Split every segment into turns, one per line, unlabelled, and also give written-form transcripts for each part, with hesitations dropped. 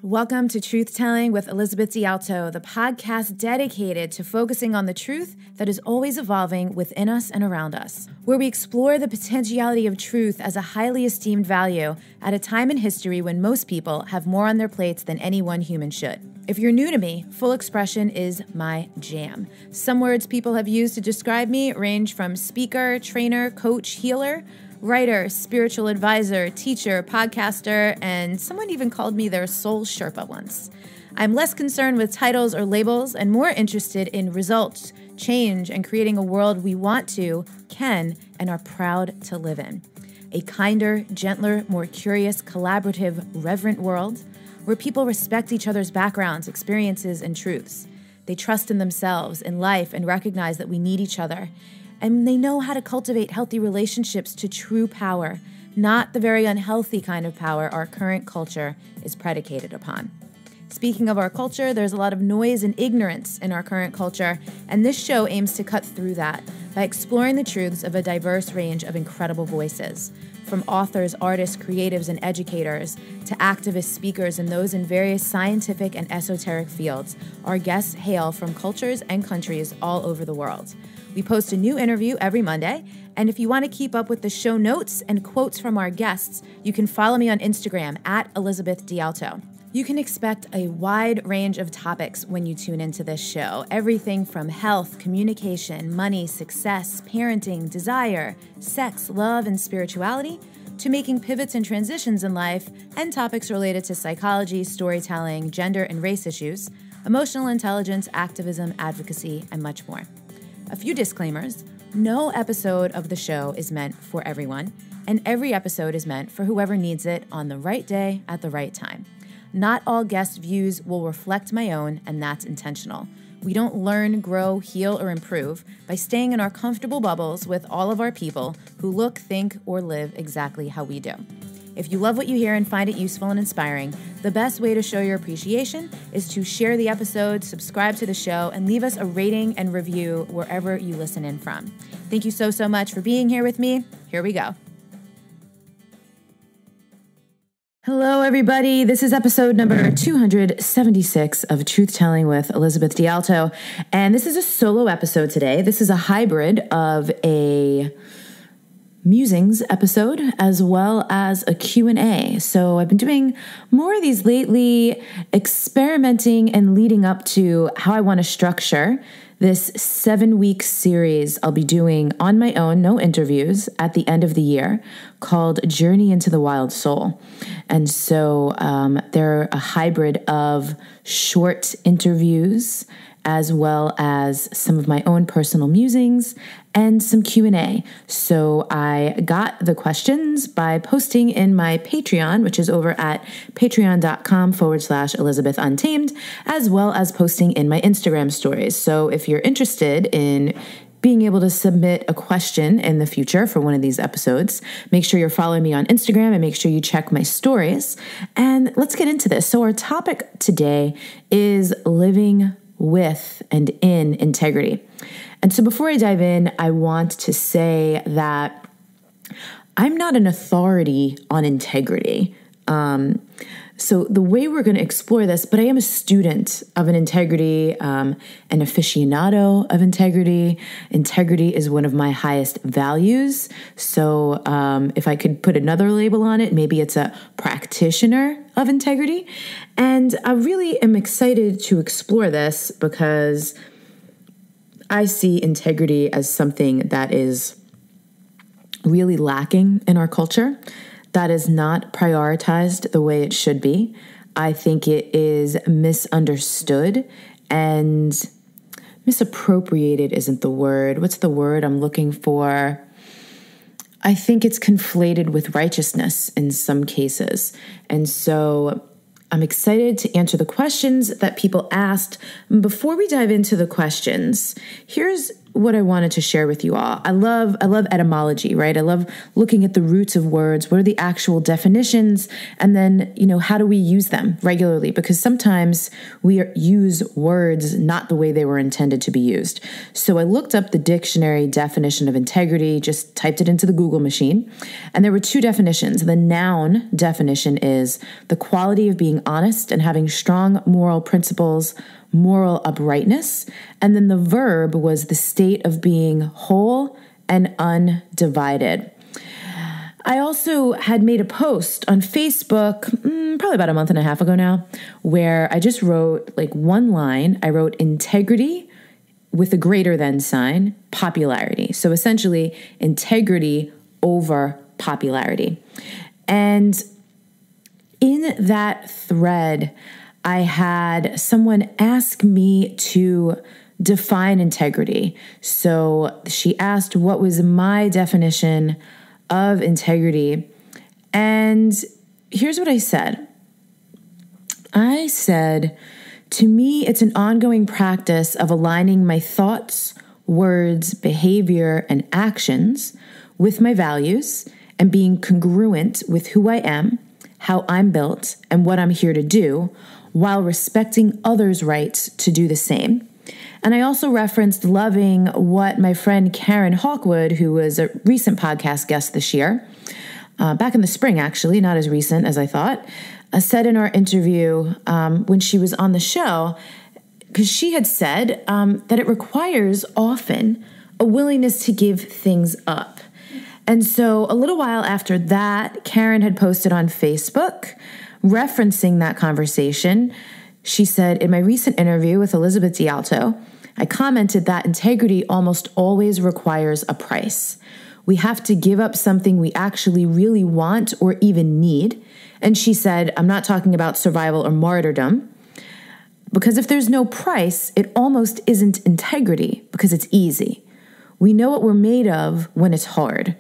Welcome to Truth Telling with Elizabeth D'Alto, the podcast dedicated to focusing on the truth that is always evolving within us and around us, where we explore the potentiality of truth as a highly esteemed value at a time in history when most people have more on their plates than any one human should. If you're new to me, full expression is my jam. Some words people have used to describe me range from speaker, trainer, coach, healer, writer, spiritual advisor, teacher, podcaster, and someone even called me their soul Sherpa once. I'm less concerned with titles or labels and more interested in results, change, and creating a world we want to, can, and are proud to live in. A kinder, gentler, more curious, collaborative, reverent world where people respect each other's backgrounds, experiences, and truths. They trust in themselves, in life, and recognize that we need each other. And they know how to cultivate healthy relationships to true power, not the very unhealthy kind of power our current culture is predicated upon. Speaking of our culture, there's a lot of noise and ignorance in our current culture, and this show aims to cut through that by exploring the truths of a diverse range of incredible voices. From authors, artists, creatives, and educators to activists, speakers, and those in various scientific and esoteric fields, our guests hail from cultures and countries all over the world. We post a new interview every Monday, and if you want to keep up with the show notes and quotes from our guests, you can follow me on Instagram at Elizabeth D'Alto. You can expect a wide range of topics when you tune into this show. Everything from health, communication, money, success, parenting, desire, sex, love, and spirituality, to making pivots and transitions in life, and topics related to psychology, storytelling, gender and race issues, emotional intelligence, activism, advocacy, and much more. A few disclaimers. No episode of the show is meant for everyone, and every episode is meant for whoever needs it on the right day at the right time. Not all guest views will reflect my own, and that's intentional. We don't learn, grow, heal, or improve by staying in our comfortable bubbles with all of our people who look, think, or live exactly how we do. If you love what you hear and find it useful and inspiring, the best way to show your appreciation is to share the episode, subscribe to the show, and leave us a rating and review wherever you listen in from. Thank you so much for being here with me. Here we go. Hello, everybody. This is episode number 276 of Truth Telling with Elizabeth D'Alto, and this is a solo episode today. This is a hybrid of a musings episode as well as a Q&A. So I've been doing more of these lately, experimenting and leading up to how I want to structure this 7-week series I'll be doing on my own, no interviews, at the end of the year, called Journey into the Wild Soul. And so they're a hybrid of short interviews as well as some of my own personal musings and some Q&A. So I got the questions by posting in my Patreon, which is over at patreon.com/Elizabeth Untamed, as well as posting in my Instagram stories. So if you're interested in being able to submit a question in the future for one of these episodes, make sure you're following me on Instagram and make sure you check my stories. And let's get into this. So our topic today is living with and in integrity. And so before I dive in, I want to say that I'm not an authority on integrity. So the way we're going to explore this, but I am a student of an integrity, an aficionado of integrity. Integrity is one of my highest values. So if I could put another label on it, maybe it's a practitioner of integrity. And I really am excited to explore this because I see integrity as something that is really lacking in our culture, that is not prioritized the way it should be. I think it is misunderstood and misappropriated isn't the word. What's the word I'm looking for? I think it's conflated with righteousness in some cases. And so I'm excited to answer the questions that people asked. Before we dive into the questions, here's what I wanted to share with you all. I love etymology, right? I love looking at the roots of words. What are the actual definitions? And then, how do we use them regularly? Because sometimes we use words not the way they were intended to be used. So I looked up the dictionary definition of integrity, just typed it into the Google machine, and there were two definitions. The noun definition is the quality of being honest and having strong moral principles, moral uprightness. And then the verb was the state of being whole and undivided. I also had made a post on Facebook, probably about a month and a half ago now, where I just wrote one line. I wrote integrity with a greater than sign, popularity. So essentially integrity over popularity. And in that thread, I had someone ask me to define integrity. So she asked what was my definition of integrity. And here's what I said. I said, to me, it's an ongoing practice of aligning my thoughts, words, behavior, and actions with my values and being congruent with who I am, how I'm built, and what I'm here to do, while respecting others' rights to do the same. And I also referenced loving what my friend Karen Hawkwood, who was a recent podcast guest this year, back in the spring actually, not as recent as I thought, said in our interview when she was on the show, because she had said that it requires often a willingness to give things up. And so a little while after that, Karen had posted on Facebook referencing that conversation. She said, in my recent interview with Elizabeth D'Alto, I commented that integrity almost always requires a price. We have to give up something we actually really want or even need. And she said, I'm not talking about survival or martyrdom, because if there's no price, it almost isn't integrity because it's easy. We know what we're made of when it's hard.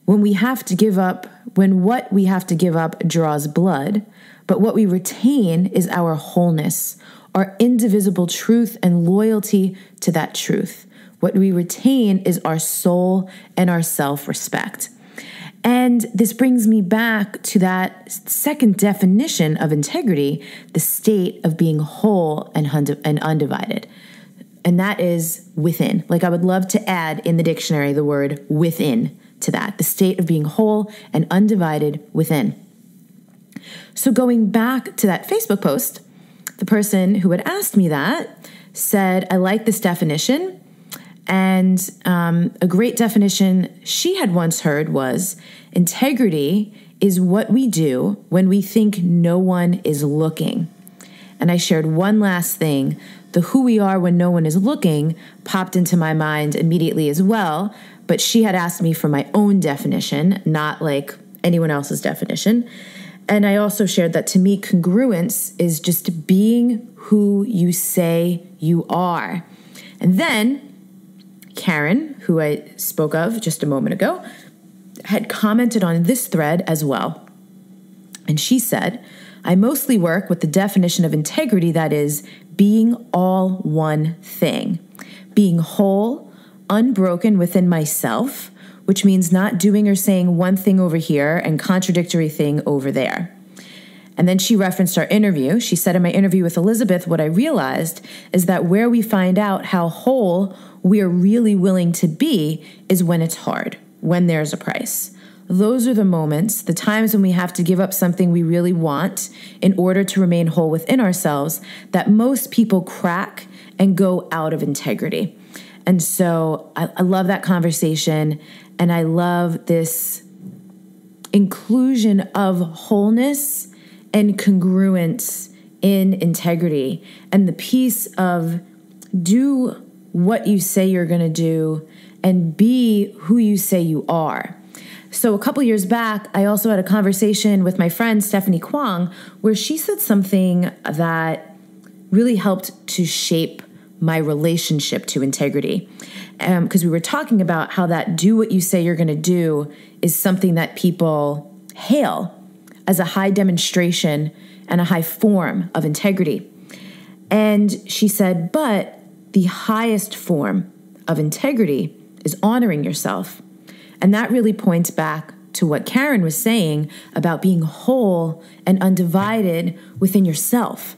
When what we have to give up draws blood, but what we retain is our wholeness, our indivisible truth and loyalty to that truth. What we retain is our soul and our self-respect. And this brings me back to that second definition of integrity, the state of being whole and undivided. And that is within. I would love to add in the dictionary the word within to that, the state of being whole and undivided within. So going back to that Facebook post, the person who had asked me that said, I like this definition. And a great definition she had once heard was, integrity is what we do when we think no one is looking. And I shared one last thing. The who we are when no one is looking popped into my mind immediately as well. But she had asked me for my own definition, not anyone else's definition. And I also shared that to me, congruence is just being who you say you are. And then Karen, who I spoke of just a moment ago, had commented on this thread as well. And she said, I mostly work with the definition of integrity that is being all one thing, being whole, unbroken within myself, which means not doing or saying one thing over here and contradictory thing over there. And then she referenced our interview. She said in my interview with Elizabeth, what I realized is that where we find out how whole we're really willing to be is when it's hard, when there's a price. Those are the moments, the times when we have to give up something we really want in order to remain whole within ourselves, that most people crack and go out of integrity. And so I love that conversation, and I love this inclusion of wholeness and congruence in integrity, and the piece of do what you say you're going to do and be who you say you are. So a couple years back, I also had a conversation with my friend Stephanie Kwong where she said something that really helped to shape my relationship to integrity. Because we were talking about how that do what you say you're going to do is something that people hail as a high demonstration and a high form of integrity. And she said, but the highest form of integrity is honoring yourself. And that really points back to what Karen was saying about being whole and undivided within yourself,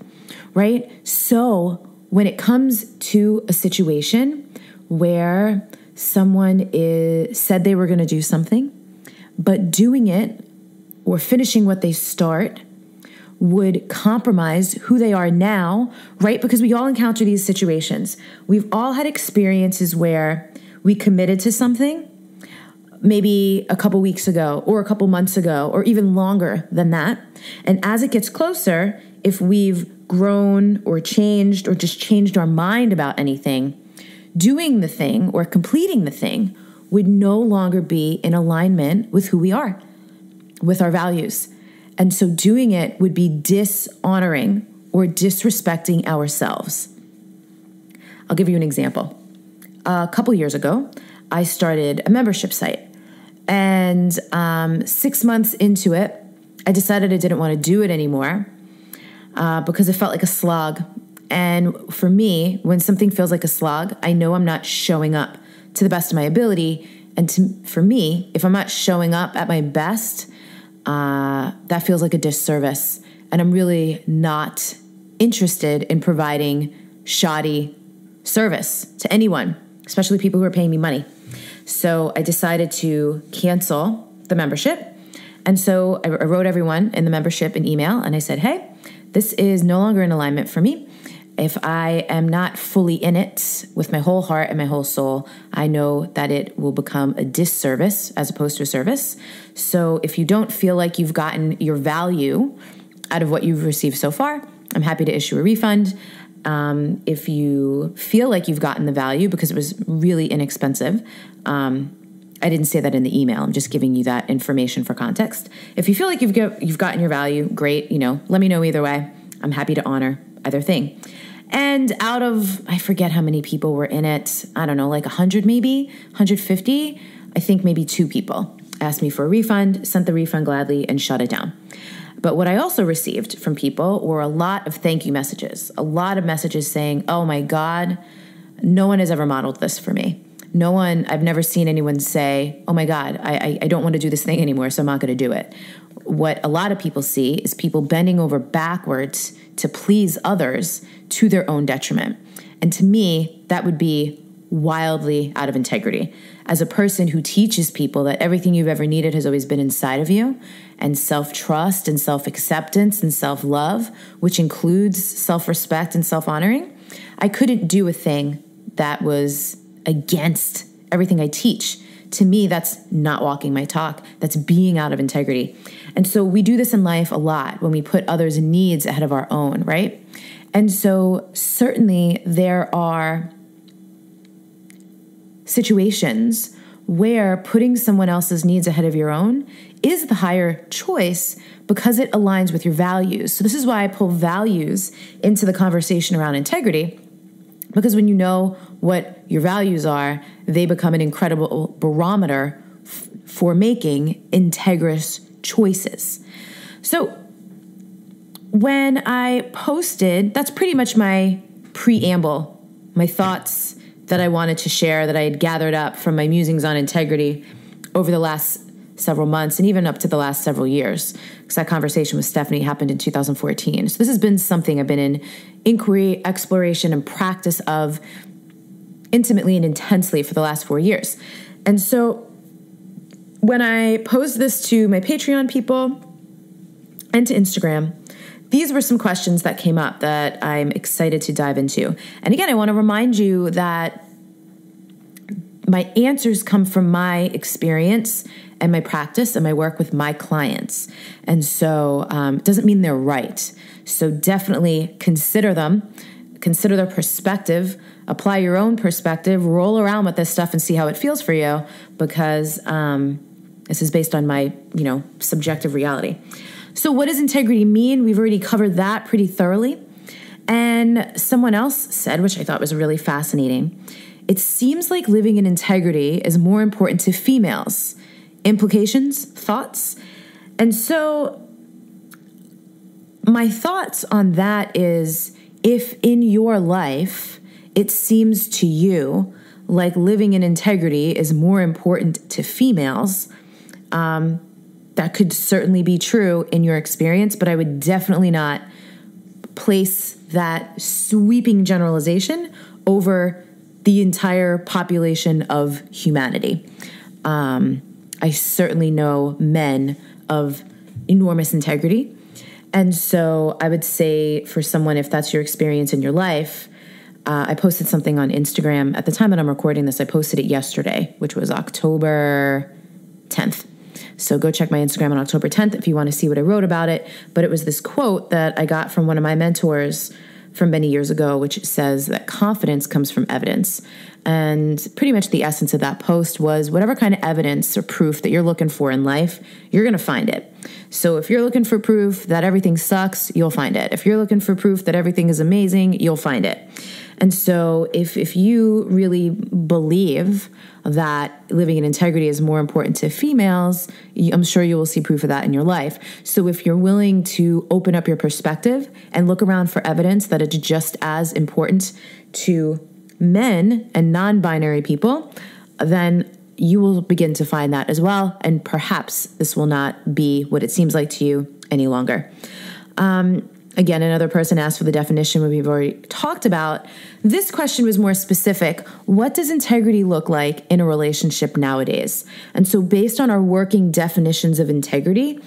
right? So when it comes to a situation where someone said they were going to do something, but doing it or finishing what they start would compromise who they are now, right? Because we all encounter these situations. We've all had experiences where we committed to something maybe a couple weeks ago or a couple months ago or even longer than that. And as it gets closer, if we've grown or changed or just changed our mind about anything, doing the thing or completing the thing would no longer be in alignment with who we are, with our values. And so doing it would be dishonoring or disrespecting ourselves. I'll give you an example. A couple years ago, I started a membership site. And 6 months into it, I decided I didn't want to do it anymore because it felt like a slog. And for me, when something feels like a slog, I know I'm not showing up to the best of my ability. And for me, if I'm not showing up at my best, that feels like a disservice. And I'm really not interested in providing shoddy service to anyone, especially people who are paying me money. So I decided to cancel the membership. And so I wrote everyone in the membership an email and I said, hey, this is no longer in alignment for me. If I am not fully in it with my whole heart and my whole soul, I know that it will become a disservice as opposed to a service. So if you don't feel like you've gotten your value out of what you've received so far, I'm happy to issue a refund. If you feel like you've gotten the value because it was really inexpensive, I didn't say that in the email. I'm just giving you that information for context. If you feel like you've gotten your value, great. Let me know either way. I'm happy to honor either thing. And out of, I forget how many people were in it. I don't know, like 100 maybe, 150. I think maybe 2 people asked me for a refund, sent the refund gladly, and shut it down. But what I also received from people were a lot of thank you messages, a lot of messages saying, oh my God, no one has ever modeled this for me. I've never seen anyone say, oh my God, I don't want to do this thing anymore, so I'm not going to do it. What a lot of people see is people bending over backwards to please others to their own detriment. And to me, that would be wildly out of integrity. As a person who teaches people that everything you've ever needed has always been inside of you, and self-trust and self-acceptance and self-love, which includes self-respect and self-honoring, I couldn't do a thing that was against everything I teach. To me, that's not walking my talk. That's being out of integrity. And so we do this in life a lot when we put others' needs ahead of our own, right? And so certainly there are situations where putting someone else's needs ahead of your own is the higher choice because it aligns with your values. So this is why I pull values into the conversation around integrity, because when you know what your values are, they become an incredible barometer for making integrous choices. So when I posted, that's pretty much my preamble, my thoughts that I wanted to share that I had gathered up from my musings on integrity over the last several months and even up to the last several years, because that conversation with Stephanie happened in 2014. So this has been something I've been in inquiry, exploration, and practice of intimately and intensely for the last 4 years. And so when I posed this to my Patreon people and to Instagram, these were some questions that came up that I'm excited to dive into. And again, I want to remind you that my answers come from my experience and my practice and my work with my clients. And so it doesn't mean they're right. So definitely consider them, consider their perspective, apply your own perspective, roll around with this stuff and see how it feels for you, because this is based on my, subjective reality. So what does integrity mean? We've already covered that pretty thoroughly. And someone else said, which I thought was really fascinating, it seems like living in integrity is more important to females. Implications, thoughts? And so my thoughts on that is, if in your life it seems to you like living in integrity is more important to females, that could certainly be true in your experience, but I would definitely not place that sweeping generalization over the entire population of humanity. I certainly know men of enormous integrity. And so I would say for someone, if that's your experience in your life, I posted something on Instagram. At the time that I'm recording this, I posted it yesterday, which was October 10th. So go check my Instagram on October 10th if you want to see what I wrote about it. But it was this quote that I got from one of my mentors from many years ago, which says that confidence comes from evidence. And pretty much the essence of that post was whatever kind of evidence or proof that you're looking for in life, you're going to find it. So if you're looking for proof that everything sucks, you'll find it. If you're looking for proof that everything is amazing, you'll find it. And so if you really believe that living in integrity is more important to females, I'm sure you will see proof of that in your life. So if you're willing to open up your perspective and look around for evidence that it's just as important to men and non-binary people, then you will begin to find that as well. And perhaps this will not be what it seems like to you any longer. Again, another person asked for the definition, which we've already talked about. This question was more specific. What does integrity look like in a relationship nowadays? And so based on our working definitions of integrity,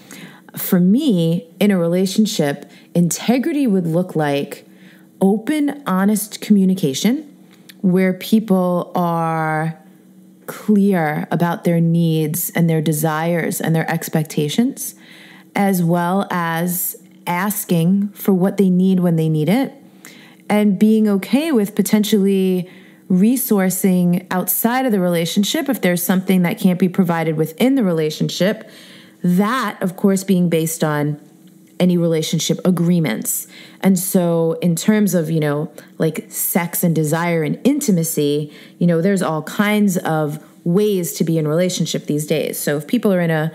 for me, in a relationship, integrity would look like open, honest communication where people are clear about their needs and their desires and their expectations, as well as asking for what they need when they need it, and being okay with potentially resourcing outside of the relationship if there's something that can't be provided within the relationship. That, of course, being based on any relationship agreements. And so in terms of, like sex and desire and intimacy, there's all kinds of ways to be in relationship these days. So if people are in a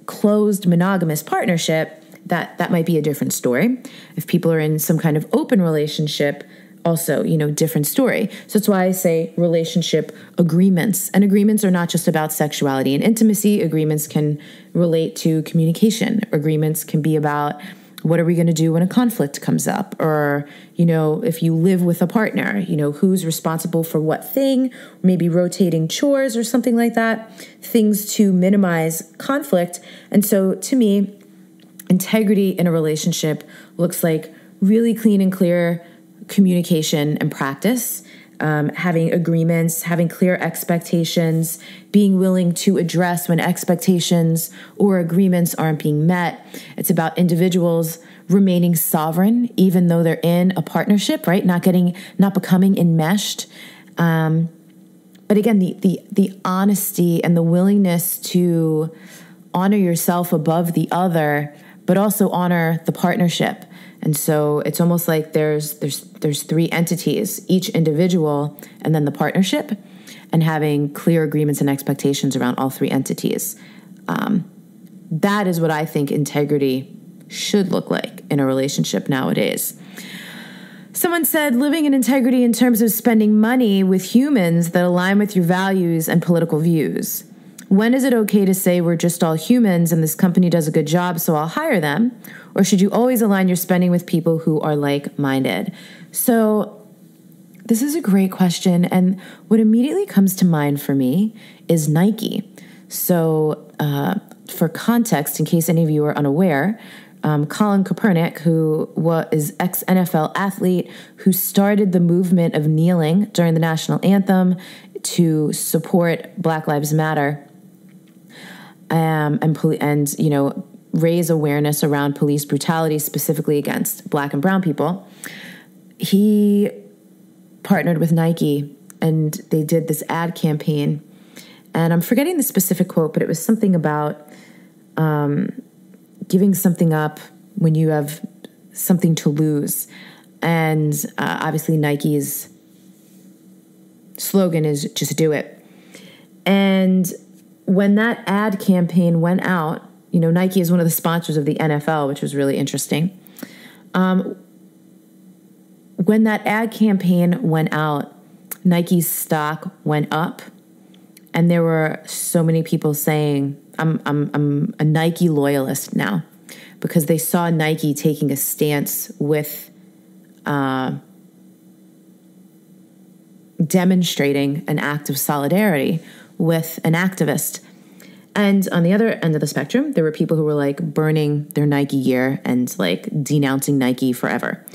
closed monogamous partnership, that might be a different story. If people are in some kind of open relationship, also, different story. So that's why I say relationship agreements. And agreements are not just about sexuality and intimacy. Agreements can relate to communication. Agreements can be about what are we going to do when a conflict comes up? Or, if you live with a partner, who's responsible for what thing, maybe rotating chores or something like that, things to minimize conflict. And so to me, integrity in a relationship looks like really clean and clear communication and practice, having agreements, having clear expectations, being willing to address when expectations or agreements aren't being met. It's about individuals remaining sovereign, even though they're in a partnership, right? Not becoming enmeshed. But again, the honesty and the willingness to honor yourself above the other, but also honor the partnership. And so it's almost like there's three entities, each individual, and then the partnership, and having clear agreements and expectations around all three entities. That is what I think integrity should look like in a relationship nowadays. Someone said living in integrity in terms of spending money with humans that align with your values and political views. When is it okay to say we're just all humans and this company does a good job, so I'll hire them? Or should you always align your spending with people who are like-minded? So this is a great question. And what immediately comes to mind for me is Nike. So for context, in case any of you are unaware, Colin Kaepernick, who is ex-NFL athlete, who started the movement of kneeling during the national anthem to support Black Lives Matter, and raise awareness around police brutality, specifically against Black and brown people. He partnered with Nike, and they did this ad campaign. And I'm forgetting the specific quote, but it was something about giving something up when you have something to lose. And obviously Nike's slogan is just do it. And when that ad campaign went out, Nike is one of the sponsors of the NFL, which was really interesting. When that ad campaign went out, Nike's stock went up, and there were so many people saying, I'm a Nike loyalist now, because they saw Nike taking a stance with demonstrating an act of solidarity with an activist. And on the other end of the spectrum, there were people who were like burning their Nike gear and like denouncing Nike forever.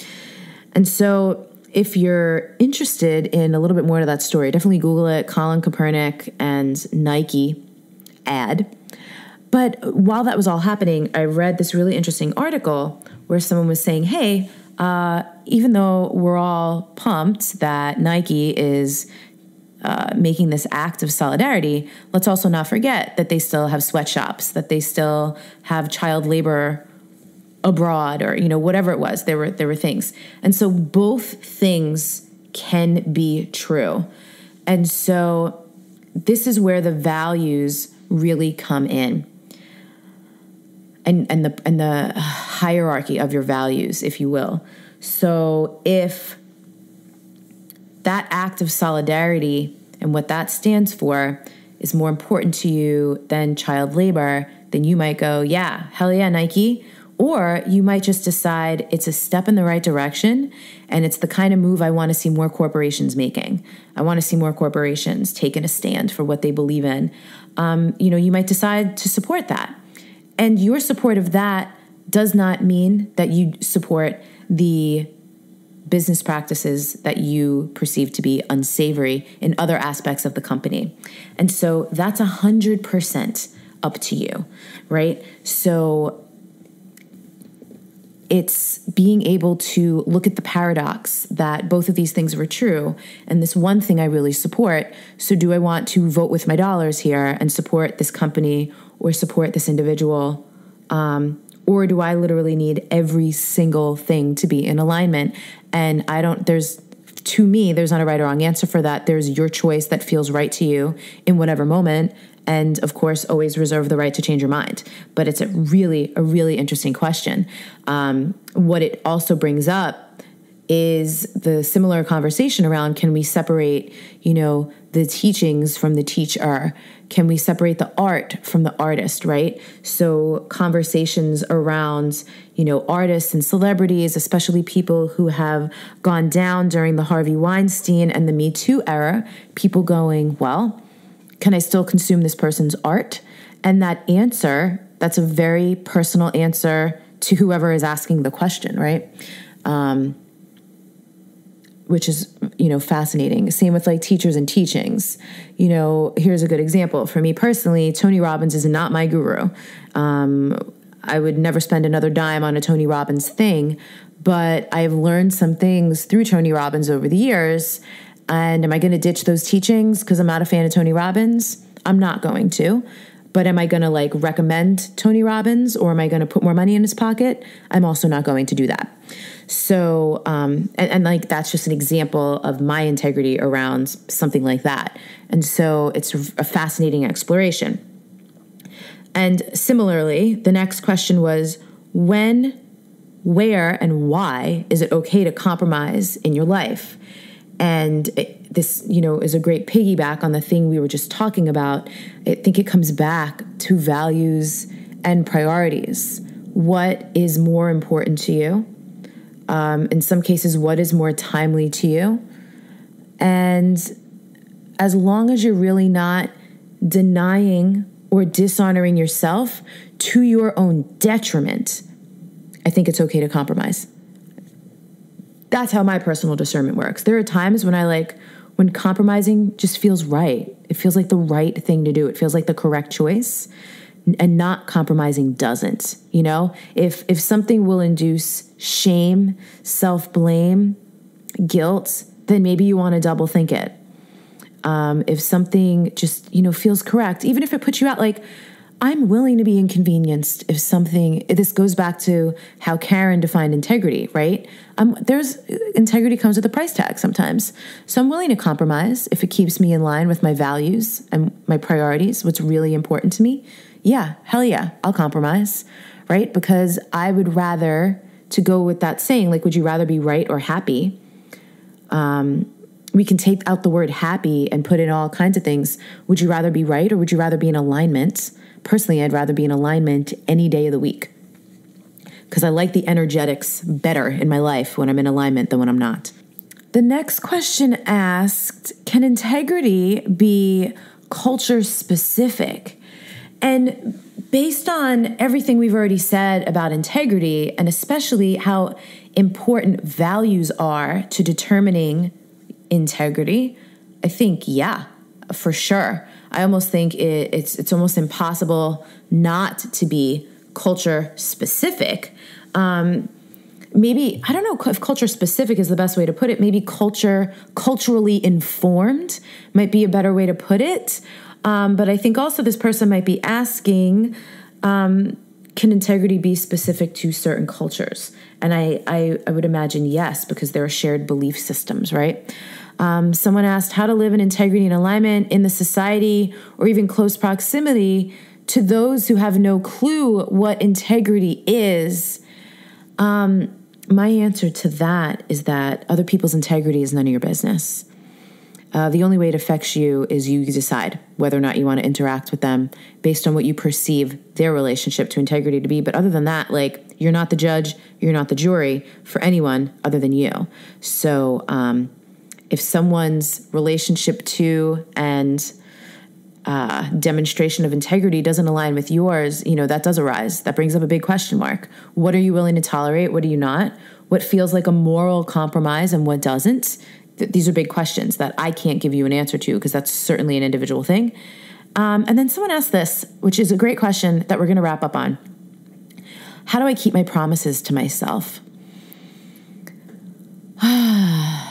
And so if you're interested in a little bit more of that story, definitely Google it, Colin Kaepernick and Nike ad. But while that was all happening, I read this really interesting article where someone was saying, hey, even though we're all pumped that Nike is making this act of solidarity, let's also not forget that they still have sweatshops, that they still have child labor abroad, or, you know, whatever it was. There were things. And so both things can be true. And so this is where the values really come in. And the hierarchy of your values, if you will. So if that act of solidarity and what that stands for is more important to you than child labor, then you might go, yeah, hell yeah, Nike. Or you might just decide it's a step in the right direction, and it's the kind of move I want to see more corporations making. I want to see more corporations taking a stand for what they believe in. You might decide to support that. And your support of that does not mean that you support the business practices that you perceive to be unsavory in other aspects of the company. And so that's 100% up to you, right? So it's being able to look at the paradox that both of these things were true, and this one thing I really support. So do I want to vote with my dollars here and support this company or support this individual? Or do I literally need every single thing to be in alignment? And to me, there's not a right or wrong answer for that. There's your choice that feels right to you in whatever moment. And of course, always reserve the right to change your mind. But it's a really interesting question. What it also brings up is the similar conversation around, can we separate, the teachings from the teacher? Can we separate the art from the artist, right? So conversations around, artists and celebrities, especially people who have gone down during the Harvey Weinstein and the Me Too era, people going, well, can I still consume this person's art? And that answer, that's a very personal answer to whoever is asking the question, right? Which is, fascinating. Same with like teachers and teachings. Here's a good example. For me personally, Tony Robbins is not my guru. I would never spend another dime on a Tony Robbins thing, but I've learned some things through Tony Robbins over the years. And am I going to ditch those teachings because I'm not a fan of Tony Robbins? I'm not going to. But am I going to recommend Tony Robbins, or am I going to put more money in his pocket? I'm also not going to do that. So, that's just an example of my integrity around something like that. And so it's a fascinating exploration. And similarly, the next question was, when, where, and why is it okay to compromise in your life? And this, is a great piggyback on the thing we were just talking about. I think it comes back to values and priorities. What is more important to you? In some cases, what is more timely to you? And as long as you're really not denying or dishonoring yourself to your own detriment, I think it's okay to compromise. That's how my personal discernment works. There are times when when compromising just feels right. It feels like the right thing to do. It feels like the correct choice, and not compromising doesn't. If something will induce shame, self-blame, guilt, then maybe you want to double think it. If something just, feels correct, even if it puts you out, I'm willing to be inconvenienced if this goes back to how Karen defined integrity, right? Integrity comes with a price tag sometimes. So I'm willing to compromise if it keeps me in line with my values and my priorities, what's really important to me. Yeah, hell yeah, I'll compromise, right? Because I would rather, to go with that saying, would you rather be right or happy? We can take out the word happy and put in all kinds of things. Would you rather be right or would you rather be in alignment? Personally, I'd rather be in alignment any day of the week because I like the energetics better in my life when I'm in alignment than when I'm not. The next question asked, can integrity be culture specific? And based on everything we've already said about integrity, and especially how important values are to determining integrity, I think, yeah, for sure. I almost think it's almost impossible not to be culture specific. Maybe, I don't know if culture specific is the best way to put it. Maybe culturally informed might be a better way to put it. But I think also this person might be asking, can integrity be specific to certain cultures? And I would imagine yes, because there are shared belief systems, right? Someone asked how to live in integrity and alignment in the society or even close proximity to those who have no clue what integrity is. My answer to that is that other people's integrity is none of your business. The only way it affects you is you decide whether or not you want to interact with them based on what you perceive their relationship to integrity to be. But other than that, like, you're not the judge, you're not the jury for anyone other than you. So if someone's relationship to and demonstration of integrity doesn't align with yours, that does arise. That brings up a big question mark. What are you willing to tolerate? What are you not? What feels like a moral compromise and what doesn't? These are big questions that I can't give you an answer to because that's certainly an individual thing. And then someone asked this, which is a great question that we're going to wrap up on. How do I keep my promises to myself?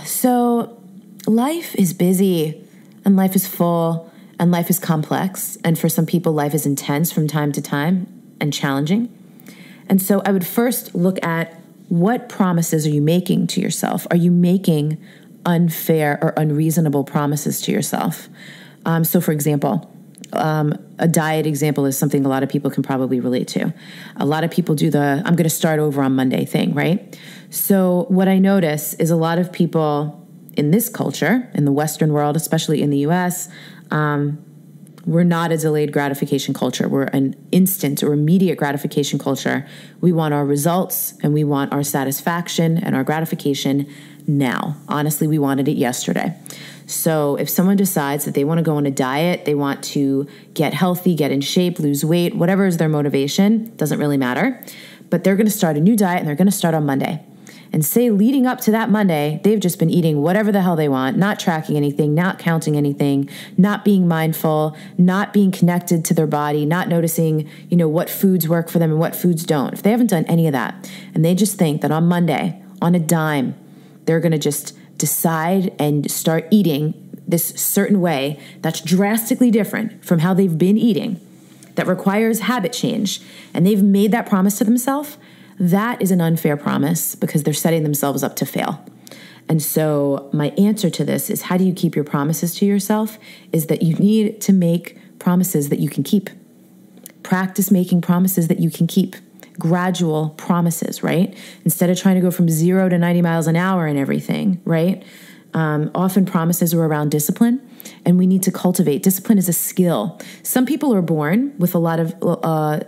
So life is busy and life is full and life is complex. And for some people, life is intense from time to time and challenging. And so I would first look at what promises are you making to yourself? Are you making unfair or unreasonable promises to yourself? So for example, a diet example is something a lot of people can probably relate to. A lot of people do I'm going to start over on Monday thing, right? So what I notice is a lot of people in this culture, in the Western world, especially in the US, we're not a delayed gratification culture. We're an instant or immediate gratification culture. We want our results and we want our satisfaction and our gratification now. Honestly, we wanted it yesterday. So if someone decides that they want to go on a diet, they want to get healthy, get in shape, lose weight, whatever is their motivation, doesn't really matter. But they're going to start a new diet and they're going to start on Monday. And say leading up to that Monday, they've just been eating whatever the hell they want, not tracking anything, not counting anything, not being mindful, not being connected to their body, not noticing, what foods work for them and what foods don't. If they haven't done any of that and they just think that on Monday, on a dime, they're going to just decide and start eating this certain way that's drastically different from how they've been eating, that requires habit change, and they've made that promise to themselves, that is an unfair promise because they're setting themselves up to fail. And so my answer to this is, how do you keep your promises to yourself? Is that you need to make promises that you can keep. Practice making promises that you can keep. Gradual promises, right? Instead of trying to go from 0 to 90 miles an hour and everything, right? Often promises are around discipline, and we need to cultivate. Discipline is a skill. Some people are born with a lot of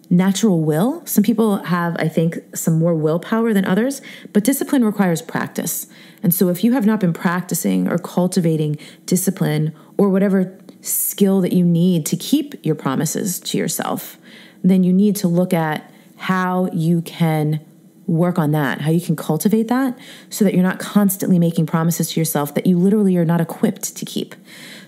natural will. Some people have, I think, some more willpower than others, but discipline requires practice. And so if you have not been practicing or cultivating discipline or whatever skill that you need to keep your promises to yourself, then you need to look at how you can work on that, how you can cultivate that so that you're not constantly making promises to yourself that you literally are not equipped to keep.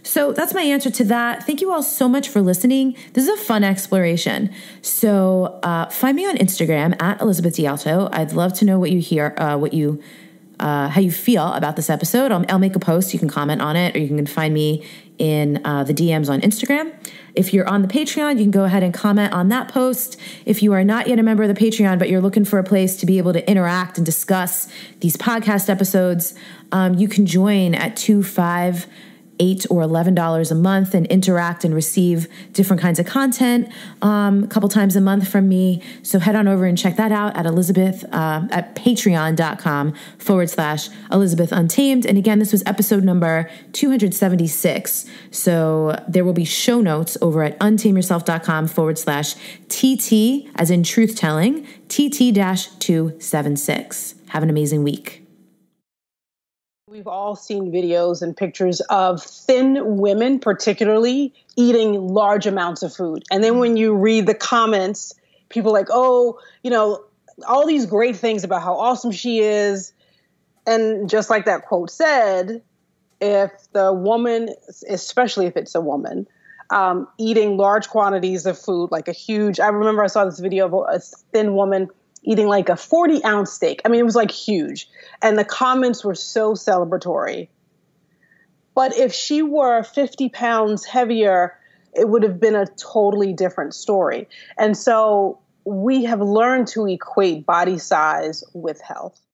So that's my answer to that. Thank you all so much for listening. This is a fun exploration. So find me on Instagram at Elizabeth D'Alto. I'd love to know what you hear, how you feel about this episode. I'll make a post. You can comment on it, or you can find me in the DMs on Instagram. If you're on the Patreon, you can go ahead and comment on that post. If you are not yet a member of the Patreon, but you're looking for a place to be able to interact and discuss these podcast episodes, you can join at $2.5 $8 or $11 a month and interact and receive different kinds of content a couple times a month from me. So head on over and check that out at at patreon.com/Elizabeth Untamed. And again, this was episode number 276. So there will be show notes over at untameyourself.com/TT, as in truth telling, TT-276. Have an amazing week.
We've all seen videos and pictures of thin women, particularly, eating large amounts of food. And then when you read the comments, people are like, oh, all these great things about how awesome she is. And just like that quote said, if the woman, especially if it's a woman, eating large quantities of food, I remember I saw this video of a thin woman eating like a 40-ounce steak. I mean, it was huge. And the comments were so celebratory. But if she were 50 pounds heavier, it would have been a totally different story. And so we have learned to equate body size with health.